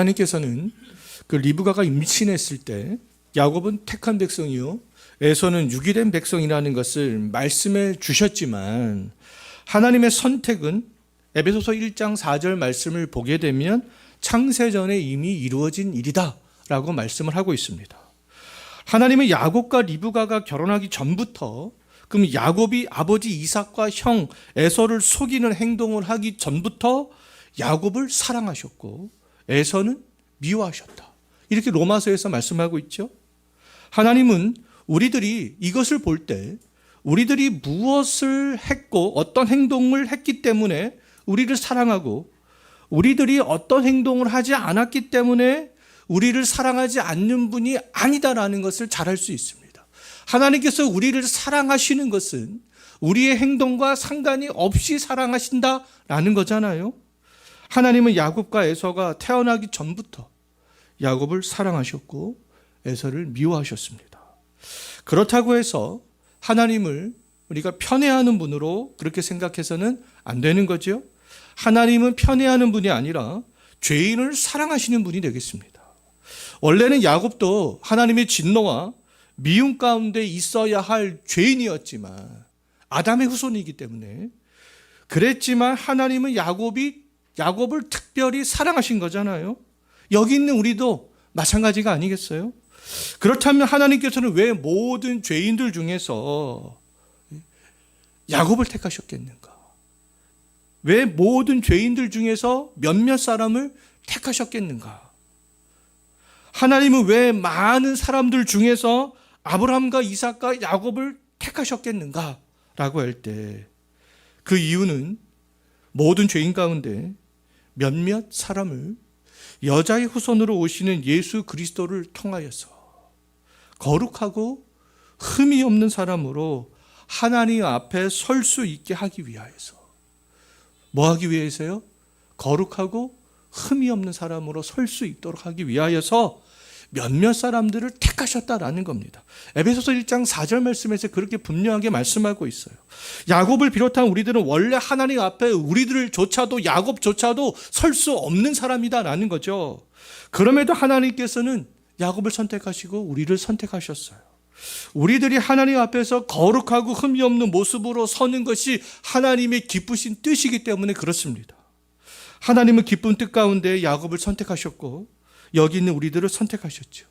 하나님께서는 그 리브가가 임신했을 때 야곱은 택한 백성이요 에서는 유기된 백성이라는 것을 말씀해 주셨지만 하나님의 선택은 에베소서 1장 4절 말씀을 보게 되면 창세전에 이미 이루어진 일이다 라고 말씀을 하고 있습니다. 하나님은 야곱과 리브가가 결혼하기 전부터, 그럼 야곱이 아버지 이삭과 형 에서를 속이는 행동을 하기 전부터 야곱을 사랑하셨고 에서는 미워하셨다. 이렇게 로마서에서 말씀하고 있죠. 하나님은 우리들이 이것을 볼 때 우리들이 무엇을 했고 어떤 행동을 했기 때문에 우리를 사랑하고 우리들이 어떤 행동을 하지 않았기 때문에 우리를 사랑하지 않는 분이 아니다라는 것을 잘 알 수 있습니다. 하나님께서 우리를 사랑하시는 것은 우리의 행동과 상관이 없이 사랑하신다라는 거잖아요. 하나님은 야곱과 에서가 태어나기 전부터 야곱을 사랑하셨고 에서를 미워하셨습니다. 그렇다고 해서 하나님을 우리가 편애하는 분으로 그렇게 생각해서는 안 되는 거죠. 하나님은 편애하는 분이 아니라 죄인을 사랑하시는 분이 되겠습니다. 원래는 야곱도 하나님의 진노와 미움 가운데 있어야 할 죄인이었지만 아담의 후손이기 때문에 그랬지만 하나님은 야곱을 특별히 사랑하신 거잖아요. 여기 있는 우리도 마찬가지가 아니겠어요? 그렇다면 하나님께서는 왜 모든 죄인들 중에서 야곱을 택하셨겠는가? 왜 모든 죄인들 중에서 몇몇 사람을 택하셨겠는가? 하나님은 왜 많은 사람들 중에서 아브라함과 이삭과 야곱을 택하셨겠는가? 라고 할 때 그 이유는 모든 죄인 가운데 몇몇 사람을 여자의 후손으로 오시는 예수 그리스도를 통하여서 거룩하고 흠이 없는 사람으로 하나님 앞에 설 수 있게 하기 위하여서. 뭐 하기 위해서요? 거룩하고 흠이 없는 사람으로 설 수 있도록 하기 위하여서 몇몇 사람들을 택하셨다라는 겁니다. 에베소서 1장 4절 말씀에서 그렇게 분명하게 말씀하고 있어요. 야곱을 비롯한 우리들은 원래 하나님 앞에 우리들조차도 야곱조차도 설 수 없는 사람이다라는 거죠. 그럼에도 하나님께서는 야곱을 선택하시고 우리를 선택하셨어요. 우리들이 하나님 앞에서 거룩하고 흠이 없는 모습으로 서는 것이 하나님의 기쁘신 뜻이기 때문에 그렇습니다. 하나님은 기쁜 뜻 가운데 야곱을 선택하셨고 여기 있는 우리들을 선택하셨죠.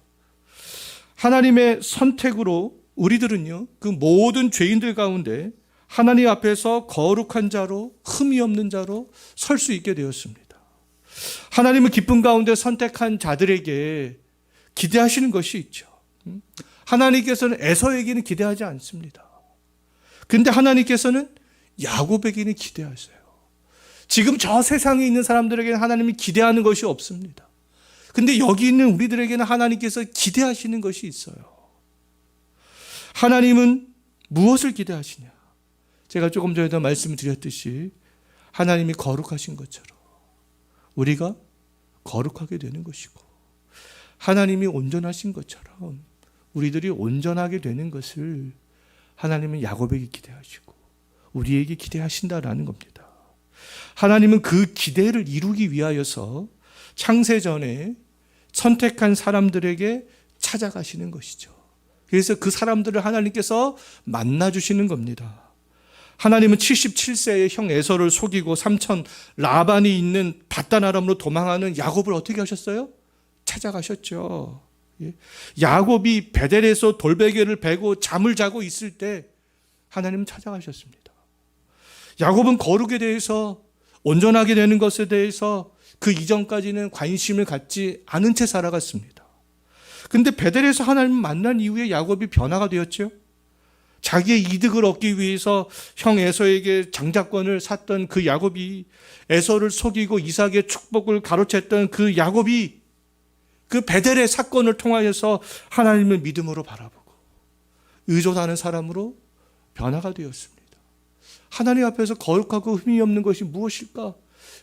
하나님의 선택으로 우리들은요, 그 모든 죄인들 가운데 하나님 앞에서 거룩한 자로, 흠이 없는 자로 설 수 있게 되었습니다. 하나님은 기쁨 가운데 선택한 자들에게 기대하시는 것이 있죠. 하나님께서는 에서에게는 기대하지 않습니다. 근데 하나님께서는 야곱에게는 기대하세요. 지금 저 세상에 있는 사람들에게는 하나님이 기대하는 것이 없습니다. 근데 여기 있는 우리들에게는 하나님께서 기대하시는 것이 있어요. 하나님은 무엇을 기대하시냐? 제가 조금 전에도 말씀드렸듯이 하나님이 거룩하신 것처럼 우리가 거룩하게 되는 것이고 하나님이 온전하신 것처럼 우리들이 온전하게 되는 것을 하나님은 야곱에게 기대하시고 우리에게 기대하신다라는 겁니다. 하나님은 그 기대를 이루기 위하여서 창세전에 선택한 사람들에게 찾아가시는 것이죠. 그래서 그 사람들을 하나님께서 만나주시는 겁니다. 하나님은 77세의 형 에서를 속이고 삼촌 라반이 있는 밧단 아람으로 도망하는 야곱을 어떻게 하셨어요? 찾아가셨죠. 야곱이 베델에서 돌베개를 베고 잠을 자고 있을 때 하나님은 찾아가셨습니다. 야곱은 거룩에 대해서 온전하게 되는 것에 대해서 그 이전까지는 관심을 갖지 않은 채 살아갔습니다. 근데 베델에서 하나님을 만난 이후에 야곱이 변화가 되었죠. 자기의 이득을 얻기 위해서 형 에서에게 장자권을 샀던 그 야곱이, 에서를 속이고 이삭의 축복을 가로챘던 그 야곱이 그 베델의 사건을 통하여서 하나님을 믿음으로 바라보고 의존하는 사람으로 변화가 되었습니다. 하나님 앞에서 거룩하고 흠이 없는 것이 무엇일까?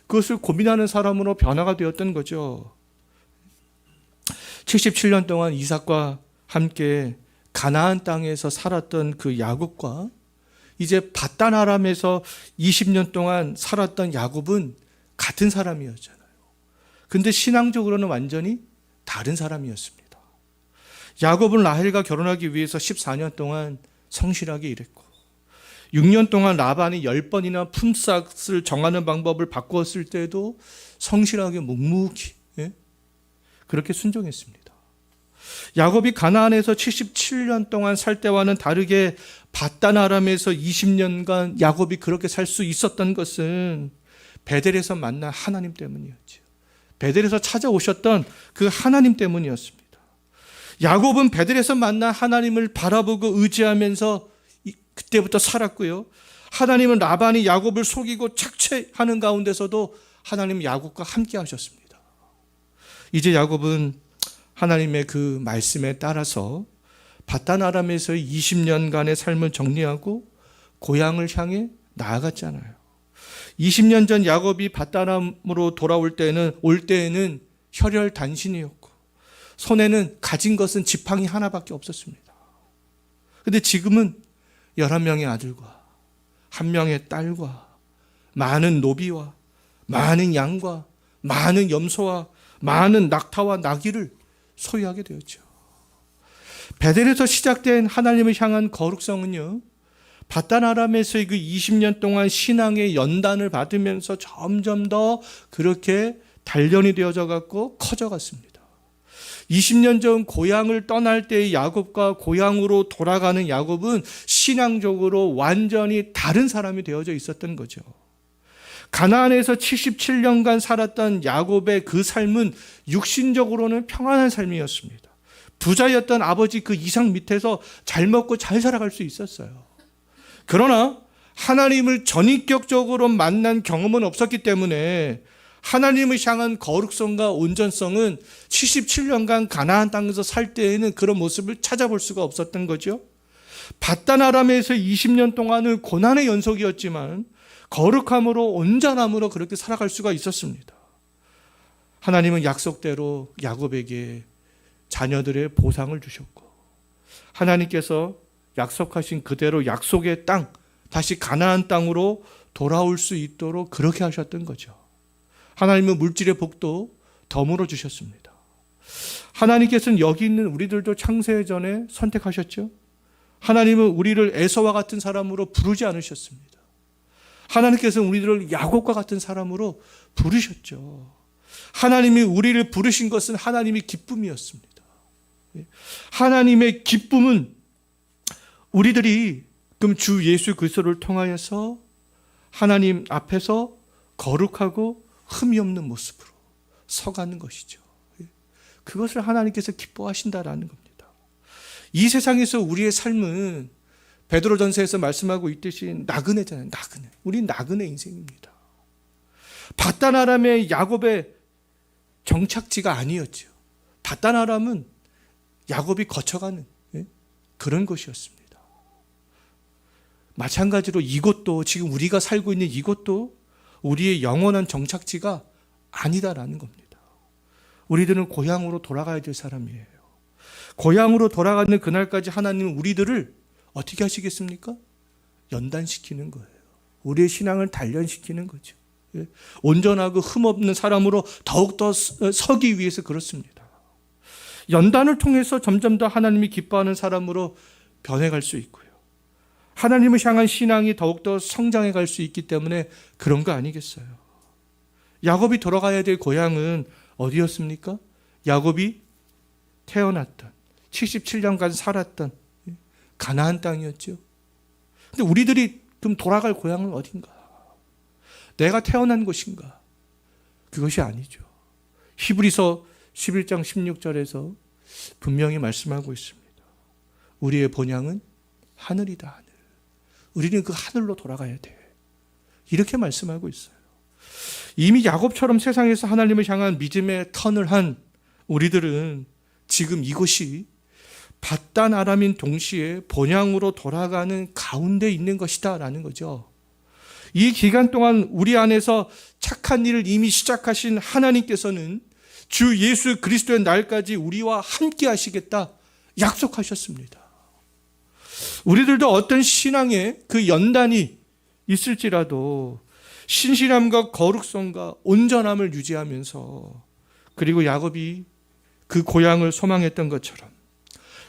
그것을 고민하는 사람으로 변화가 되었던 거죠. 77년 동안 이삭과 함께 가나안 땅에서 살았던 그 야곱과 이제 밧단 아람에서 20년 동안 살았던 야곱은 같은 사람이었잖아요. 근데 신앙적으로는 완전히 다른 사람이었습니다. 야곱은 라헬과 결혼하기 위해서 14년 동안 성실하게 일했고 6년 동안 라반이 10번이나 품삯을 정하는 방법을 바꾸었을 때도 성실하게 묵묵히 그렇게 순종했습니다. 야곱이 가나안에서 77년 동안 살 때와는 다르게 밧단 아람에서 20년간 야곱이 그렇게 살 수 있었던 것은 베델에서 만난 하나님 때문이었죠. 베델에서 찾아오셨던 그 하나님 때문이었습니다. 야곱은 베델에서 만난 하나님을 바라보고 의지하면서 그때부터 살았고요. 하나님은 라반이 야곱을 속이고 착취하는 가운데서도 하나님은 야곱과 함께 하셨습니다. 이제 야곱은 하나님의 그 말씀에 따라서 밧단 아람에서의 20년간의 삶을 정리하고 고향을 향해 나아갔잖아요. 20년 전 야곱이 밧단 아람으로 돌아올 때에는 혈혈단신이었고 손에는 가진 것은 지팡이 하나밖에 없었습니다. 그런데 지금은 11명의 아들과 1명의 딸과 많은 노비와 많은 양과 많은 염소와 많은 낙타와 나귀를 소유하게 되었죠. 베델에서 시작된 하나님을 향한 거룩성은요, 밧단 아람에서의 그 20년 동안 신앙의 연단을 받으면서 점점 더 그렇게 단련이 되어져 갖고 커져갔습니다. 20년 전 고향을 떠날 때의 야곱과 고향으로 돌아가는 야곱은 신앙적으로 완전히 다른 사람이 되어져 있었던 거죠. 가나안에서 77년간 살았던 야곱의 그 삶은 육신적으로는 평안한 삶이었습니다. 부자였던 아버지 그 이상 밑에서 잘 먹고 잘 살아갈 수 있었어요. 그러나 하나님을 전인격적으로 만난 경험은 없었기 때문에 하나님을 향한 거룩성과 온전성은 77년간 가나안 땅에서 살 때에는 그런 모습을 찾아볼 수가 없었던 거죠. 밧단 아람에서 20년 동안은 고난의 연속이었지만 거룩함으로 온전함으로 그렇게 살아갈 수가 있었습니다. 하나님은 약속대로 야곱에게 자녀들의 보상을 주셨고 하나님께서 약속하신 그대로 약속의 땅, 다시 가나안 땅으로 돌아올 수 있도록 그렇게 하셨던 거죠. 하나님은 물질의 복도 덤으로 주셨습니다. 하나님께서는 여기 있는 우리들도 창세 전에 선택하셨죠. 하나님은 우리를 에서와 같은 사람으로 부르지 않으셨습니다. 하나님께서는 우리들을 야곱과 같은 사람으로 부르셨죠. 하나님이 우리를 부르신 것은 하나님의 기쁨이었습니다. 하나님의 기쁨은 우리들이 그럼 주 예수 그리스도를 통하여서 하나님 앞에서 거룩하고 흠이 없는 모습으로 서가는 것이죠. 그것을 하나님께서 기뻐하신다라는 겁니다. 이 세상에서 우리의 삶은 베드로전서에서 말씀하고 있듯이 나그네잖아요. 나그네. 우린 나그네 인생입니다. 밧단 아람의 야곱의 정착지가 아니었죠. 밧단 아람은 야곱이 거쳐가는 그런 곳이었습니다. 마찬가지로 이곳도 지금 우리가 살고 있는 이곳도 우리의 영원한 정착지가 아니다라는 겁니다. 우리들은 고향으로 돌아가야 될 사람이에요. 고향으로 돌아가는 그날까지 하나님은 우리들을 어떻게 하시겠습니까? 연단시키는 거예요. 우리의 신앙을 단련시키는 거죠. 온전하고 흠없는 사람으로 더욱더 서기 위해서 그렇습니다. 연단을 통해서 점점 더 하나님이 기뻐하는 사람으로 변해갈 수 있고요. 하나님을 향한 신앙이 더욱더 성장해 갈 수 있기 때문에 그런 거 아니겠어요? 야곱이 돌아가야 될 고향은 어디였습니까? 야곱이 태어났던 77년간 살았던 가나안 땅이었죠. 근데 우리들이 그럼 돌아갈 고향은 어딘가? 내가 태어난 곳인가? 그것이 아니죠. 히브리서 11장 16절에서 분명히 말씀하고 있습니다. 우리의 본향은 하늘이다, 하늘. 우리는 그 하늘로 돌아가야 돼. 이렇게 말씀하고 있어요. 이미 야곱처럼 세상에서 하나님을 향한 믿음의 턴을 한 우리들은 지금 이곳이 밧단 아람인 동시에 본향으로 돌아가는 가운데 있는 것이다 라는 거죠. 이 기간 동안 우리 안에서 착한 일을 이미 시작하신 하나님께서는 주 예수 그리스도의 날까지 우리와 함께 하시겠다 약속하셨습니다. 우리들도 어떤 신앙의 그 연단이 있을지라도 신실함과 거룩성과 온전함을 유지하면서 그리고 야곱이 그 고향을 소망했던 것처럼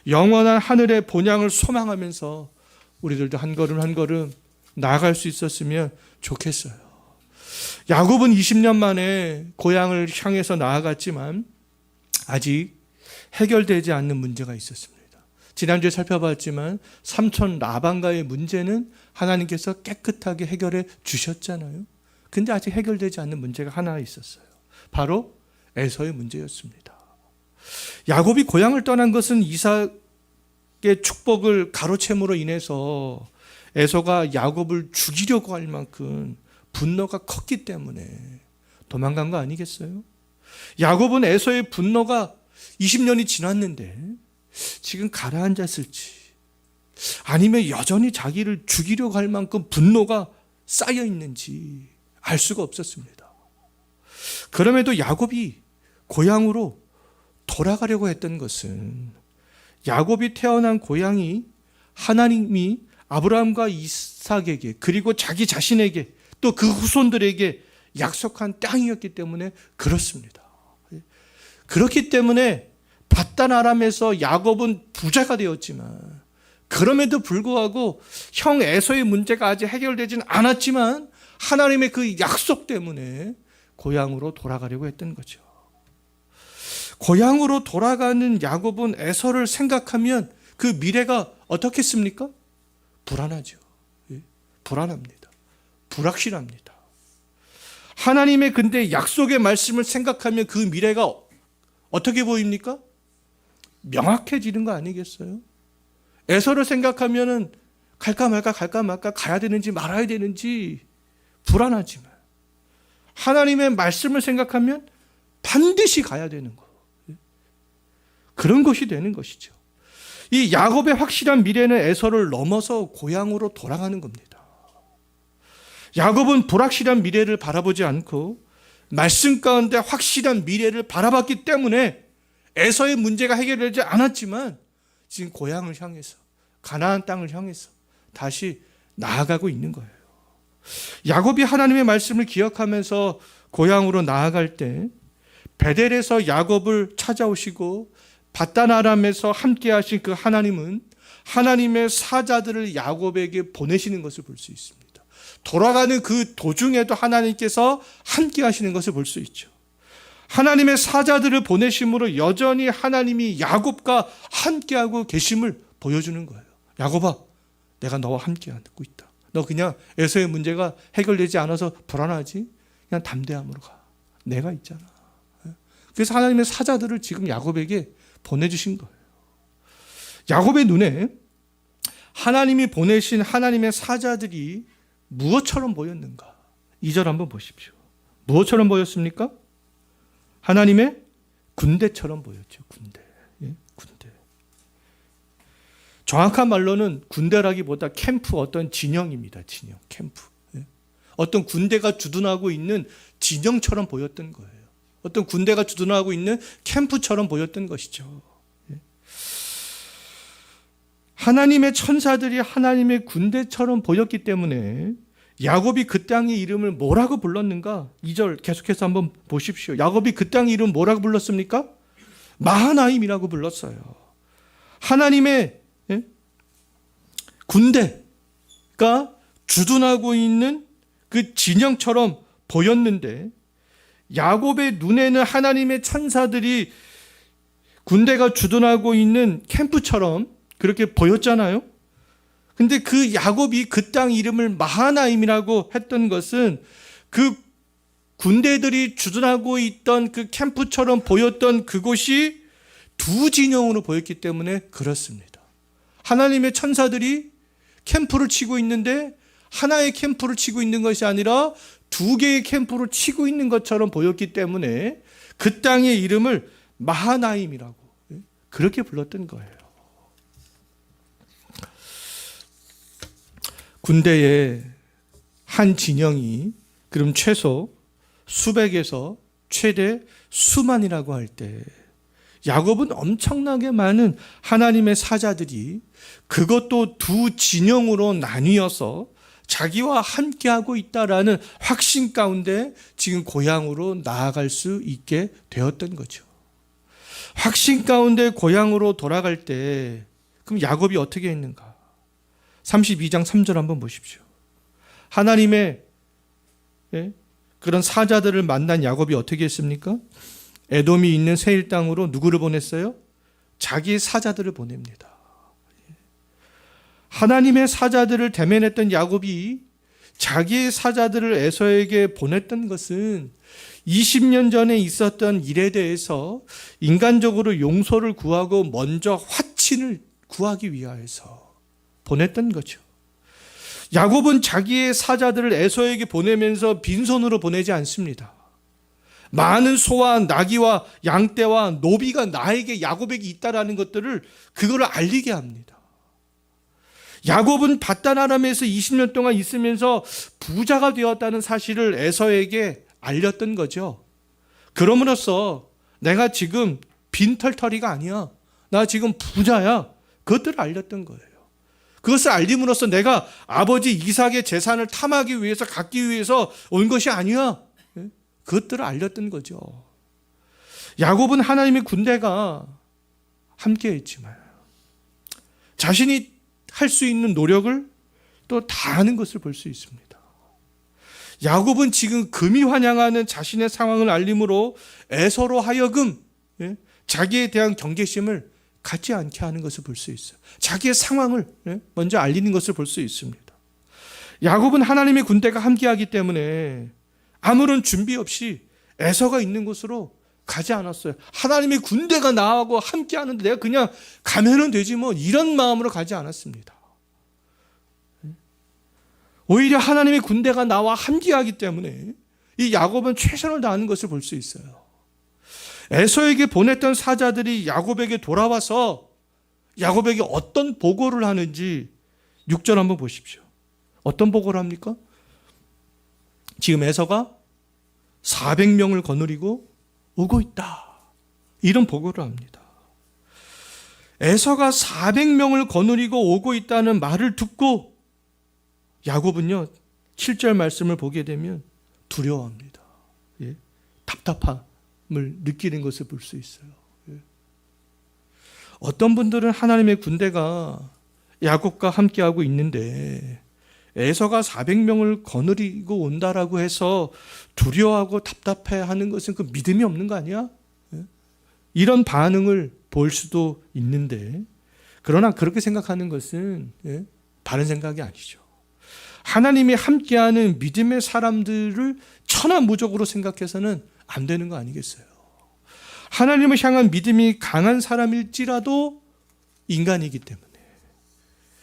영원한 하늘의 본향을 소망하면서 우리들도 한 걸음 한 걸음 나아갈 수 있었으면 좋겠어요. 야곱은 20년 만에 고향을 향해서 나아갔지만 아직 해결되지 않는 문제가 있었습니다. 지난주에 살펴봤지만 삼촌 라반과의 문제는 하나님께서 깨끗하게 해결해 주셨잖아요. 근데 아직 해결되지 않는 문제가 하나 있었어요. 바로 에서의 문제였습니다. 야곱이 고향을 떠난 것은 이삭의 축복을 가로챈으로 인해서 에서가 야곱을 죽이려고 할 만큼 분노가 컸기 때문에 도망간 거 아니겠어요? 야곱은 에서의 분노가 20년이 지났는데 지금 가라앉았을지 아니면 여전히 자기를 죽이려고 할 만큼 분노가 쌓여 있는지 알 수가 없었습니다. 그럼에도 야곱이 고향으로 돌아가려고 했던 것은 야곱이 태어난 고향이 하나님이 아브라함과 이삭에게 그리고 자기 자신에게 또 그 후손들에게 약속한 땅이었기 때문에 그렇습니다. 그렇기 때문에 밧단 아람에서 야곱은 부자가 되었지만 그럼에도 불구하고 형 에서의 문제가 아직 해결되지는 않았지만 하나님의 그 약속 때문에 고향으로 돌아가려고 했던 거죠. 고향으로 돌아가는 야곱은 에서를 생각하면 그 미래가 어떻겠습니까? 불안하죠. 불안합니다. 불확실합니다. 하나님의 근데 약속의 말씀을 생각하면 그 미래가 어떻게 보입니까? 명확해지는 거 아니겠어요? 에서를 생각하면은 갈까 말까 가야 되는지 말아야 되는지 불안하지만 하나님의 말씀을 생각하면 반드시 가야 되는 거. 그런 것이 되는 것이죠. 이 야곱의 확실한 미래는 에서를 넘어서 고향으로 돌아가는 겁니다. 야곱은 불확실한 미래를 바라보지 않고 말씀 가운데 확실한 미래를 바라봤기 때문에 에서의 문제가 해결되지 않았지만 지금 고향을 향해서 가나안 땅을 향해서 다시 나아가고 있는 거예요. 야곱이 하나님의 말씀을 기억하면서 고향으로 나아갈 때 베델에서 야곱을 찾아오시고 밧단 아람에서 함께 하신 그 하나님은 하나님의 사자들을 야곱에게 보내시는 것을 볼 수 있습니다. 돌아가는 그 도중에도 하나님께서 함께 하시는 것을 볼 수 있죠. 하나님의 사자들을 보내심으로 여전히 하나님이 야곱과 함께하고 계심을 보여주는 거예요. 야곱아, 내가 너와 함께하고 있다. 너 그냥 에서의 문제가 해결되지 않아서 불안하지? 그냥 담대함으로 가. 내가 있잖아. 그래서 하나님의 사자들을 지금 야곱에게 보내주신 거예요. 야곱의 눈에 하나님이 보내신 하나님의 사자들이 무엇처럼 보였는가? 2절 한번 보십시오. 무엇처럼 보였습니까? 하나님의 군대처럼 보였죠. 군대. 예? 군대. 정확한 말로는 군대라기보다 캠프 어떤 진영입니다. 진영, 캠프. 예? 어떤 군대가 주둔하고 있는 진영처럼 보였던 거예요. 어떤 군대가 주둔하고 있는 캠프처럼 보였던 것이죠. 예? 하나님의 천사들이 하나님의 군대처럼 보였기 때문에 야곱이 그 땅의 이름을 뭐라고 불렀는가? 2절 계속해서 한번 보십시오. 야곱이 그 땅의 이름 뭐라고 불렀습니까? 마하나임이라고 불렀어요. 하나님의 군대가 주둔하고 있는 그 진영처럼 보였는데 야곱의 눈에는 하나님의 천사들이 군대가 주둔하고 있는 캠프처럼 그렇게 보였잖아요. 근데 그 야곱이 그 땅 이름을 마하나임이라고 했던 것은 그 군대들이 주둔하고 있던 그 캠프처럼 보였던 그곳이 두 진영으로 보였기 때문에 그렇습니다. 하나님의 천사들이 캠프를 치고 있는데 하나의 캠프를 치고 있는 것이 아니라 두 개의 캠프를 치고 있는 것처럼 보였기 때문에 그 땅의 이름을 마하나임이라고 그렇게 불렀던 거예요. 군대의 한 진영이 그럼 최소 수백에서 최대 수만이라고 할 때 야곱은 엄청나게 많은 하나님의 사자들이 그것도 두 진영으로 나뉘어서 자기와 함께하고 있다라는 확신 가운데 지금 고향으로 나아갈 수 있게 되었던 거죠. 확신 가운데 고향으로 돌아갈 때 그럼 야곱이 어떻게 했는가? 32장 3절 한번 보십시오. 하나님의 그런 사자들을 만난 야곱이 어떻게 했습니까? 에돔이 있는 세일 땅으로 누구를 보냈어요? 자기의 사자들을 보냅니다. 하나님의 사자들을 대면했던 야곱이 자기의 사자들을 에서에게 보냈던 것은 20년 전에 있었던 일에 대해서 인간적으로 용서를 구하고 먼저 화친을 구하기 위하여서 보냈던 거죠. 야곱은 자기의 사자들을 에서에게 보내면서 빈손으로 보내지 않습니다. 많은 소와 나귀와 양떼와 노비가 나에게 야곱에게 있다라는 것들을 그거를 알리게 합니다. 야곱은 바단 아람에서 20년 동안 있으면서 부자가 되었다는 사실을 에서에게 알렸던 거죠. 그럼으로써 내가 지금 빈털터리가 아니야. 나 지금 부자야. 그것들을 알렸던 거예요. 그것을 알림으로써 내가 아버지 이삭의 재산을 탐하기 위해서 갖기 위해서 온 것이 아니야. 그것들을 알렸던 거죠. 야곱은 하나님의 군대가 함께했지만 자신이 할 수 있는 노력을 또 다하는 것을 볼 수 있습니다. 야곱은 지금 금이 환영하는 자신의 상황을 알림으로 에서로 하여금 자기에 대한 경계심을 갖지 않게 하는 것을 볼 수 있어요. 자기의 상황을 먼저 알리는 것을 볼 수 있습니다. 야곱은 하나님의 군대가 함께하기 때문에 아무런 준비 없이 에서가 있는 곳으로 가지 않았어요. 하나님의 군대가 나하고 함께하는데 내가 그냥 가면은 되지 뭐 이런 마음으로 가지 않았습니다. 오히려 하나님의 군대가 나와 함께하기 때문에 이 야곱은 최선을 다하는 것을 볼 수 있어요. 에서에게 보냈던 사자들이 야곱에게 돌아와서 야곱에게 어떤 보고를 하는지 6절 한번 보십시오. 어떤 보고를 합니까? 지금 에서가 400명을 거느리고 오고 있다. 이런 보고를 합니다. 에서가 400명을 거느리고 오고 있다는 말을 듣고 야곱은요 7절 말씀을 보게 되면 두려워합니다. 답답함을 느끼는 것을 볼 수 있어요. 어떤 분들은 하나님의 군대가 야곱과 함께하고 있는데 에서가 400명을 거느리고 온다라고 해서 두려워하고 답답해하는 것은 그 믿음이 없는 거 아니야? 이런 반응을 볼 수도 있는데 그러나 그렇게 생각하는 것은 바른 생각이 아니죠. 하나님이 함께하는 믿음의 사람들을 천하무적으로 생각해서는 안 되는 거 아니겠어요? 하나님을 향한 믿음이 강한 사람일지라도 인간이기 때문에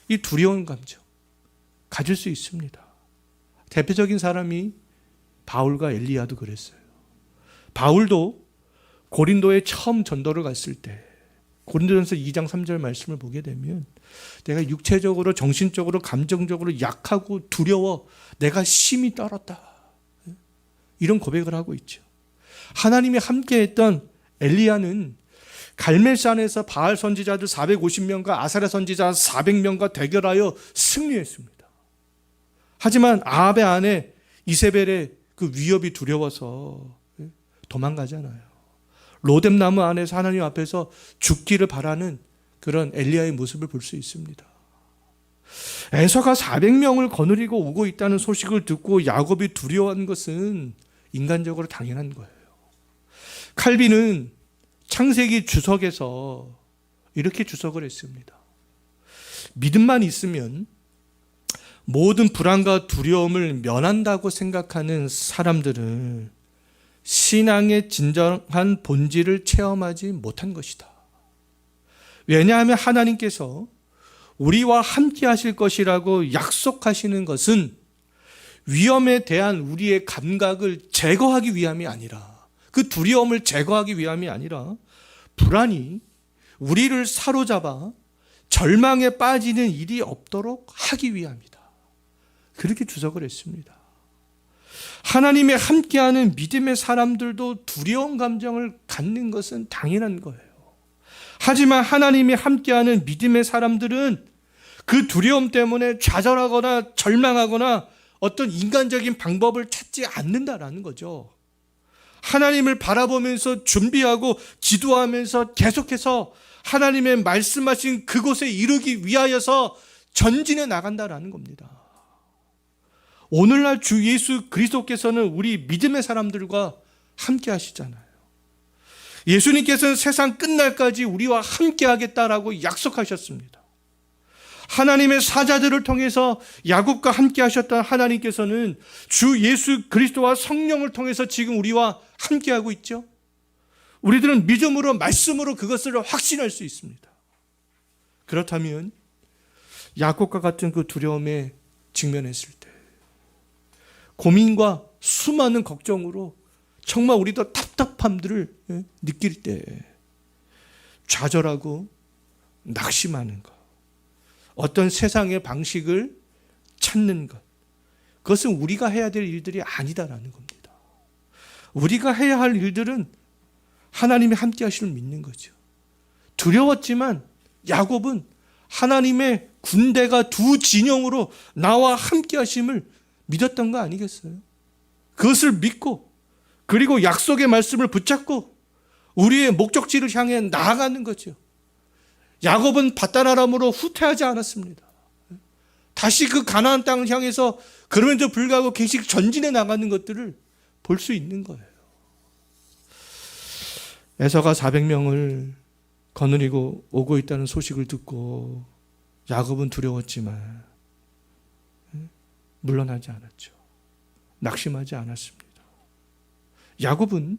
이 두려운 감정 가질 수 있습니다. 대표적인 사람이 바울과 엘리야도 그랬어요. 바울도 고린도에 처음 전도를 갔을 때 고린도전서 2장 3절 말씀을 보게 되면 내가 육체적으로 정신적으로 감정적으로 약하고 두려워 내가 심히 떨었다. 이런 고백을 하고 있죠. 하나님이 함께했던 엘리야는 갈멜산에서 바알 선지자들 450명과 아사랴 선지자 400명과 대결하여 승리했습니다. 하지만 아합의 아내 이세벨의 그 위협이 두려워서 도망가잖아요. 로뎀나무 안에서 하나님 앞에서 죽기를 바라는 그런 엘리야의 모습을 볼 수 있습니다. 에서가 400명을 거느리고 오고 있다는 소식을 듣고 야곱이 두려워한 것은 인간적으로 당연한 거예요. 칼빈은 창세기 주석에서 이렇게 주석을 했습니다. 믿음만 있으면 모든 불안과 두려움을 면한다고 생각하는 사람들은 신앙의 진정한 본질을 체험하지 못한 것이다. 왜냐하면 하나님께서 우리와 함께 하실 것이라고 약속하시는 것은 위험에 대한 우리의 감각을 제거하기 위함이 아니라 그 두려움을 제거하기 위함이 아니라 불안이 우리를 사로잡아 절망에 빠지는 일이 없도록 하기 위함이다. 그렇게 주석을 했습니다. 하나님이 함께하는 믿음의 사람들도 두려운 감정을 갖는 것은 당연한 거예요. 하지만 하나님이 함께하는 믿음의 사람들은 그 두려움 때문에 좌절하거나 절망하거나 어떤 인간적인 방법을 찾지 않는다라는 거죠. 하나님을 바라보면서 준비하고 기도하면서 계속해서 하나님의 말씀하신 그곳에 이르기 위하여서 전진해 나간다라는 겁니다. 오늘날 주 예수 그리스도께서는 우리 믿음의 사람들과 함께 하시잖아요. 예수님께서는 세상 끝날까지 우리와 함께 하겠다라고 약속하셨습니다. 하나님의 사자들을 통해서 야곱과 함께 하셨던 하나님께서는 주 예수 그리스도와 성령을 통해서 지금 우리와 함께 하고 있죠. 우리들은 믿음으로 말씀으로 그것을 확신할 수 있습니다. 그렇다면 야곱과 같은 그 두려움에 직면했을 때, 고민과 수많은 걱정으로 정말 우리도 답답함들을 느낄 때 좌절하고 낙심하는 것, 어떤 세상의 방식을 찾는 것, 그것은 우리가 해야 될 일들이 아니다라는 겁니다. 우리가 해야 할 일들은 하나님이 함께 하심을 믿는 거죠. 두려웠지만 야곱은 하나님의 군대가 두 진영으로 나와 함께 하심을 믿었던 거 아니겠어요? 그것을 믿고, 그리고 약속의 말씀을 붙잡고 우리의 목적지를 향해 나아가는 거죠. 야곱은 밧단 아람으로 후퇴하지 않았습니다. 다시 그 가나안 땅을 향해서 그럼에도 불구하고 계속 전진해 나가는 것들을 볼 수 있는 거예요. 에서가 400명을 거느리고 오고 있다는 소식을 듣고 야곱은 두려웠지만 물러나지 않았죠. 낙심하지 않았습니다. 야곱은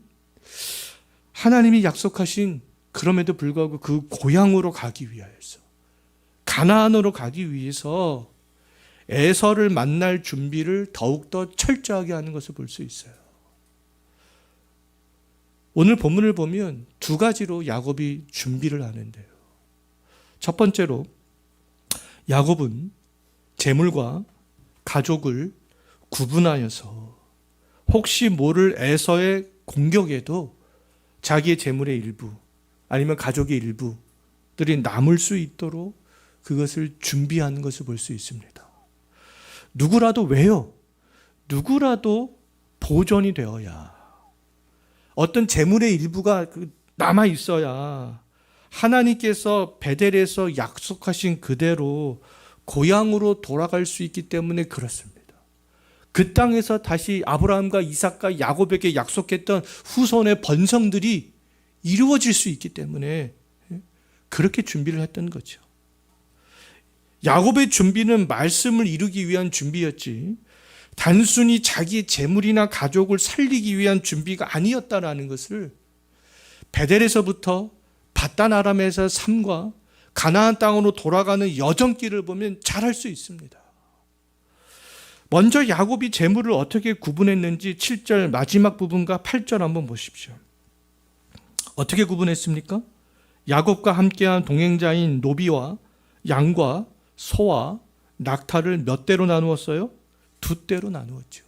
하나님이 약속하신, 그럼에도 불구하고 그 고향으로 가기 위하여서, 가나안으로 가기 위해서 에서를 만날 준비를 더욱더 철저하게 하는 것을 볼 수 있어요. 오늘 본문을 보면 두 가지로 야곱이 준비를 하는데요. 첫 번째로 야곱은 재물과 가족을 구분하여서 혹시 모를 에서의 공격에도 자기의 재물의 일부 아니면 가족의 일부들이 남을 수 있도록 그것을 준비하는 것을 볼 수 있습니다. 누구라도, 왜요? 누구라도 보존이 되어야, 어떤 재물의 일부가 남아 있어야 하나님께서 베델에서 약속하신 그대로 고향으로 돌아갈 수 있기 때문에 그렇습니다. 그 땅에서 다시 아브라함과 이삭과 야곱에게 약속했던 후손의 번성들이 이루어질 수 있기 때문에 그렇게 준비를 했던 거죠. 야곱의 준비는 말씀을 이루기 위한 준비였지 단순히 자기의 재물이나 가족을 살리기 위한 준비가 아니었다라는 것을 베델에서부터 밧단 아람에서 삶과 가나안 땅으로 돌아가는 여정길을 보면 잘 알 수 있습니다. 먼저 야곱이 재물을 어떻게 구분했는지 7절 마지막 부분과 8절 한번 보십시오. 어떻게 구분했습니까? 야곱과 함께한 동행자인 노비와 양과 소와 낙타를 몇 대로 나누었어요? 2대로 나누었죠.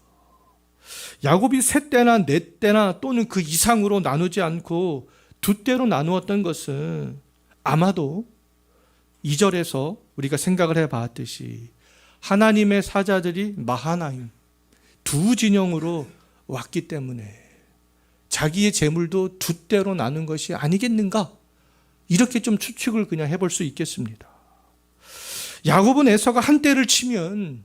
야곱이 3대나 4대나 또는 그 이상으로 나누지 않고 2대로 나누었던 것은 아마도 2절에서 우리가 생각을 해봤듯이 하나님의 사자들이 마하나임 두 진영으로 왔기 때문에 자기의 재물도 2대로 나눈 것이 아니겠는가, 이렇게 좀 추측을 그냥 해볼 수 있겠습니다. 야곱은 에서가 한 대를 치면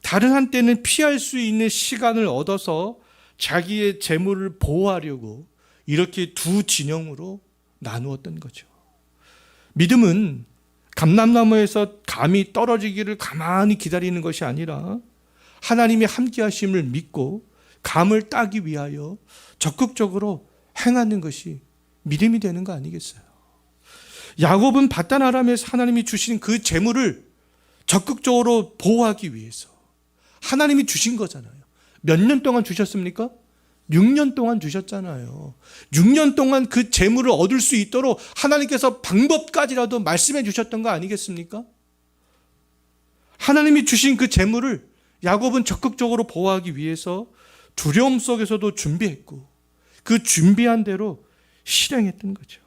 다른 한 대는 피할 수 있는 시간을 얻어서 자기의 재물을 보호하려고 이렇게 두 진영으로 나누었던 거죠. 믿음은 감람나무에서 감이 떨어지기를 가만히 기다리는 것이 아니라 하나님의 함께 하심을 믿고 감을 따기 위하여 적극적으로 행하는 것이 믿음이 되는 거 아니겠어요? 야곱은 밧단 아람에서 하나님이 주신 그 재물을 적극적으로 보호하기 위해서 하나님이 주신 거잖아요. 몇 년 동안 주셨습니까? 6년 동안 주셨잖아요. 6년 동안 그 재물을 얻을 수 있도록 하나님께서 방법까지라도 말씀해 주셨던 거 아니겠습니까? 하나님이 주신 그 재물을 야곱은 적극적으로 보호하기 위해서 두려움 속에서도 준비했고 그 준비한 대로 실행했던 거죠.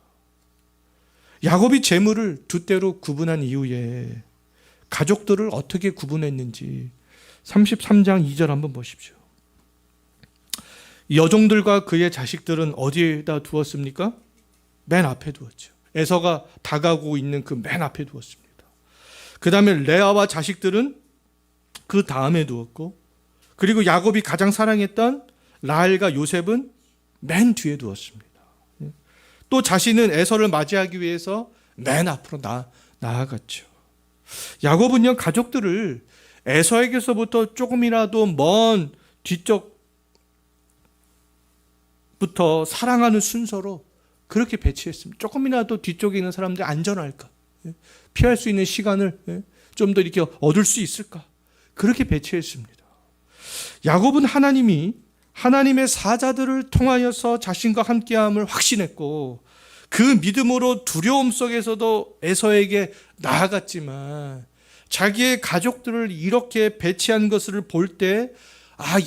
야곱이 재물을 2대로 구분한 이후에 가족들을 어떻게 구분했는지 33장 2절 한번 보십시오. 여종들과 그의 자식들은 어디에다 두었습니까? 맨 앞에 두었죠. 에서가 다가오고 있는 그 맨 앞에 두었습니다. 그 다음에 레아와 자식들은 그 다음에 두었고, 그리고 야곱이 가장 사랑했던 라헬과 요셉은 맨 뒤에 두었습니다. 또 자신은 에서를 맞이하기 위해서 맨 앞으로 나아갔죠. 야곱은요, 가족들을 에서에게서부터 조금이라도 먼 뒤쪽부터 사랑하는 순서로 그렇게 배치했습니다. 조금이라도 뒤쪽에 있는 사람들이 안전할까? 피할 수 있는 시간을 좀 더 이렇게 얻을 수 있을까? 그렇게 배치했습니다. 야곱은 하나님의 사자들을 통하여서 자신과 함께함을 확신했고, 그 믿음으로 두려움 속에서도 에서에게 나아갔지만, 자기의 가족들을 이렇게 배치한 것을 볼 때,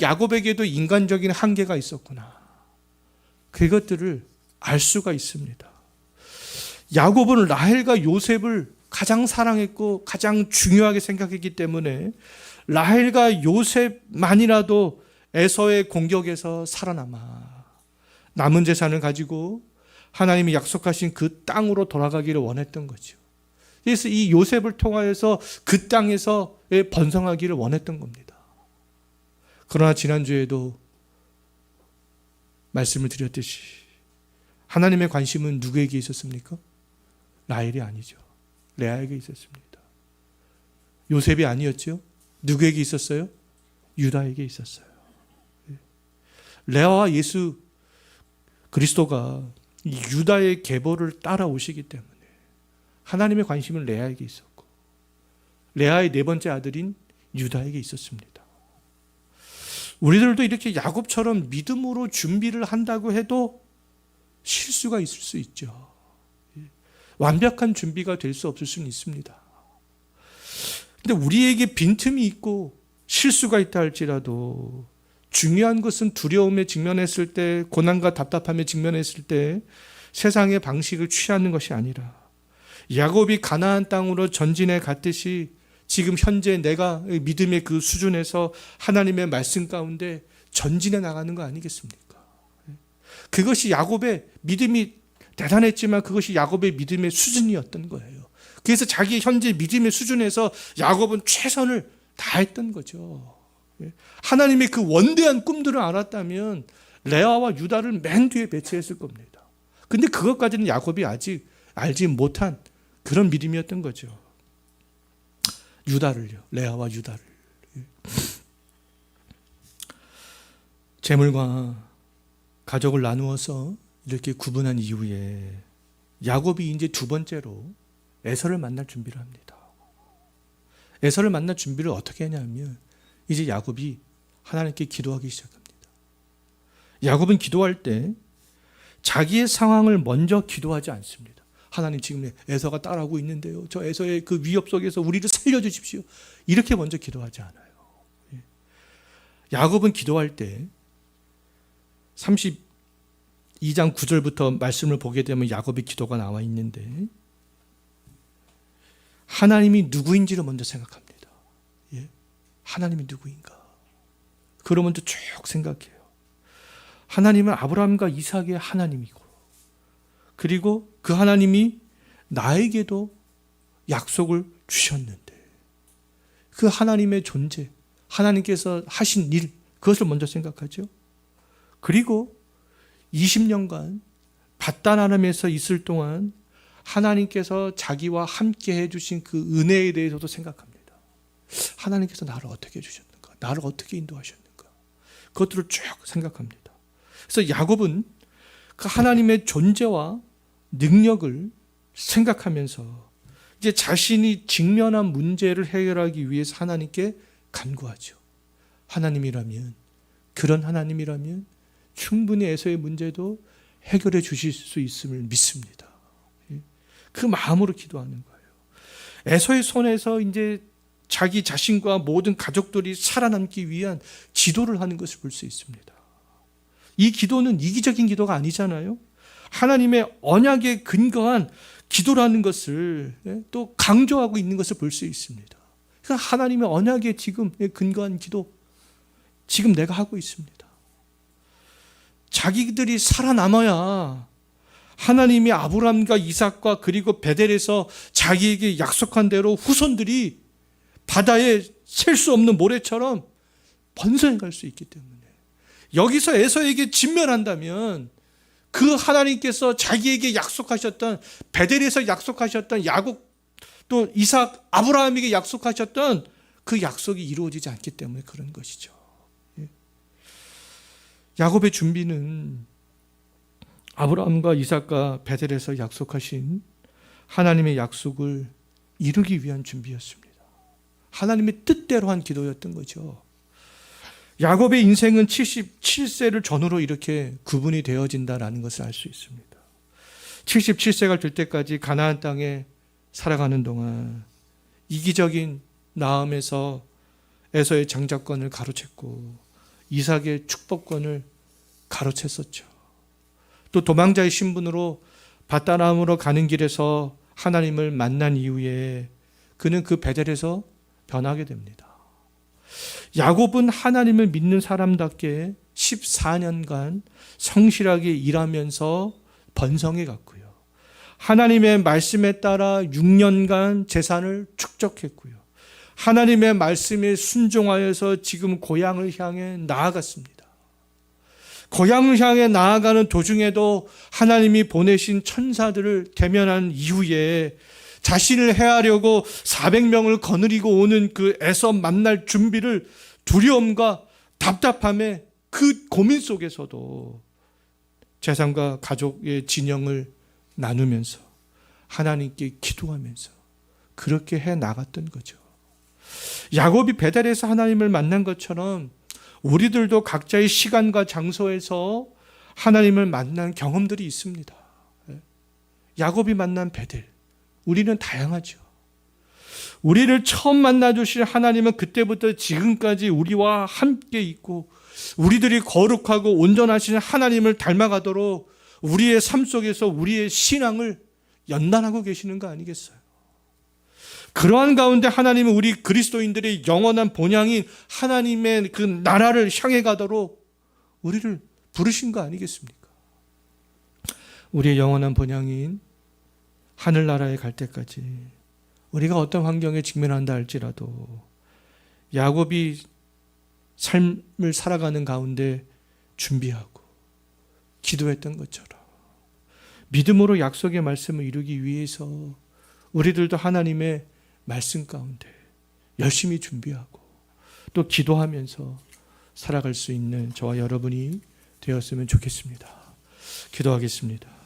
야곱에게도 인간적인 한계가 있었구나. 그것들을 알 수가 있습니다. 야곱은 라헬과 요셉을 가장 사랑했고 가장 중요하게 생각했기 때문에 라헬과 요셉만이라도 에서의 공격에서 살아남아 남은 재산을 가지고 하나님이 약속하신 그 땅으로 돌아가기를 원했던 거죠. 그래서 이 요셉을 통하여서 그 땅에서 번성하기를 원했던 겁니다. 그러나 지난주에도 말씀을 드렸듯이 하나님의 관심은 누구에게 있었습니까? 라헬이 아니죠. 레아에게 있었습니다. 요셉이 아니었죠. 누구에게 있었어요? 유다에게 있었어요. 레아와 예수 그리스도가 유다의 계보를 따라오시기 때문에 하나님의 관심은 레아에게 있었고, 레아의 네 번째 아들인 유다에게 있었습니다. 우리들도 이렇게 야곱처럼 믿음으로 준비를 한다고 해도 실수가 있을 수 있죠. 완벽한 준비가 될 수 없을 수는 있습니다. 근데 우리에게 빈틈이 있고 실수가 있다 할지라도 중요한 것은 두려움에 직면했을 때, 고난과 답답함에 직면했을 때 세상의 방식을 취하는 것이 아니라, 야곱이 가나안 땅으로 전진해 갔듯이 지금 현재 내가 믿음의 그 수준에서 하나님의 말씀 가운데 전진해 나가는 거 아니겠습니까? 그것이 야곱의 믿음이 대단했지만 그것이 야곱의 믿음의 수준이었던 거예요. 그래서 자기 현재 믿음의 수준에서 야곱은 최선을 다했던 거죠. 하나님의 그 원대한 꿈들을 알았다면 레아와 유다를 맨 뒤에 배치했을 겁니다. 근데 그것까지는 야곱이 아직 알지 못한 그런 믿음이었던 거죠. 레아와 유다를. 재물과 가족을 나누어서 이렇게 구분한 이후에 야곱이 이제 두 번째로 에서를 만날 준비를 합니다. 에서를 만날 준비를 어떻게 하냐면 이제 야곱이 하나님께 기도하기 시작합니다. 야곱은 기도할 때 자기의 상황을 먼저 기도하지 않습니다. 하나님, 지금 에서가 따라오고 있는데요, 저 에서의 그 위협 속에서 우리를 살려주십시오. 이렇게 먼저 기도하지 않아요. 야곱은 기도할 때 32장 9절부터 말씀을 보게 되면 야곱의 기도가 나와 있는데, 하나님이 누구인지를 먼저 생각합니다. 하나님이 누구인가? 그걸 먼저 쭉 생각해요. 하나님은 아브라함과 이삭의 하나님이고, 그리고 그 하나님이 나에게도 약속을 주셨는데, 그 하나님의 존재, 하나님께서 하신 일, 그것을 먼저 생각하죠. 그리고 20년간 밧단 아람에서 있을 동안 하나님께서 자기와 함께 해주신 그 은혜에 대해서도 생각합니다. 하나님께서 나를 어떻게 해주셨는가? 나를 어떻게 인도하셨는가? 그것들을 쭉 생각합니다. 그래서 야곱은 그 하나님의 존재와 능력을 생각하면서 이제 자신이 직면한 문제를 해결하기 위해서 하나님께 간구하죠. 그런 하나님이라면 충분히 에서의 문제도 해결해 주실 수 있음을 믿습니다. 그 마음으로 기도하는 거예요. 에서의 손에서 이제 자기 자신과 모든 가족들이 살아남기 위한 기도를 하는 것을 볼 수 있습니다. 이 기도는 이기적인 기도가 아니잖아요. 하나님의 언약에 근거한 기도라는 것을 또 강조하고 있는 것을 볼 수 있습니다. 그 하나님의 언약에 지금 근거한 기도 지금 내가 하고 있습니다. 자기들이 살아남아야 하나님이 아브라함과 이삭과 그리고 베델에서 자기에게 약속한 대로 후손들이 바다에 셀 수 없는 모래처럼 번성해 갈 수 있기 때문에 여기서 에서에게 진멸한다면 그 하나님께서 자기에게 약속하셨던 베델에서 약속하셨던 야곱 또 이삭 아브라함에게 약속하셨던 그 약속이 이루어지지 않기 때문에 그런 것이죠. 야곱의 준비는 아브라함과 이삭과 베델에서 약속하신 하나님의 약속을 이루기 위한 준비였습니다. 하나님의 뜻대로 한 기도였던 거죠. 야곱의 인생은 77세를 전후로 이렇게 구분이 되어진다는 것을 알 수 있습니다. 77세가 될 때까지 가나안 땅에 살아가는 동안 이기적인 나음에서 에서의 장자권을 가로챘고 이삭의 축복권을 가로챘었죠. 또 도망자의 신분으로 밧다람으로 가는 길에서 하나님을 만난 이후에 그는 그 베델에서 변하게 됩니다. 야곱은 하나님을 믿는 사람답게 14년간 성실하게 일하면서 번성해 갔고요. 하나님의 말씀에 따라 6년간 재산을 축적했고요. 하나님의 말씀에 순종하여서 지금 고향을 향해 나아갔습니다. 고향을 향해 나아가는 도중에도 하나님이 보내신 천사들을 대면한 이후에 자신을 해하려고 400명을 거느리고 오는 그 에서 만날 준비를 두려움과 답답함에 그 고민 속에서도 재산과 가족의 진영을 나누면서 하나님께 기도하면서 그렇게 해 나갔던 거죠. 야곱이 베델에서 하나님을 만난 것처럼 우리들도 각자의 시간과 장소에서 하나님을 만난 경험들이 있습니다. 야곱이 만난 베델, 우리는 다양하죠. 우리를 처음 만나주신 하나님은 그때부터 지금까지 우리와 함께 있고 우리들이 거룩하고 온전하신 하나님을 닮아가도록 우리의 삶 속에서 우리의 신앙을 연단하고 계시는 거 아니겠어요? 그러한 가운데 하나님은 우리 그리스도인들의 영원한 본향인 하나님의 그 나라를 향해 가도록 우리를 부르신 거 아니겠습니까? 우리의 영원한 본향인 하늘나라에 갈 때까지 우리가 어떤 환경에 직면한다 할지라도 야곱이 삶을 살아가는 가운데 준비하고 기도했던 것처럼 믿음으로 약속의 말씀을 이루기 위해서 우리들도 하나님의 말씀 가운데 열심히 준비하고 또 기도하면서 살아갈 수 있는 저와 여러분이 되었으면 좋겠습니다. 기도하겠습니다.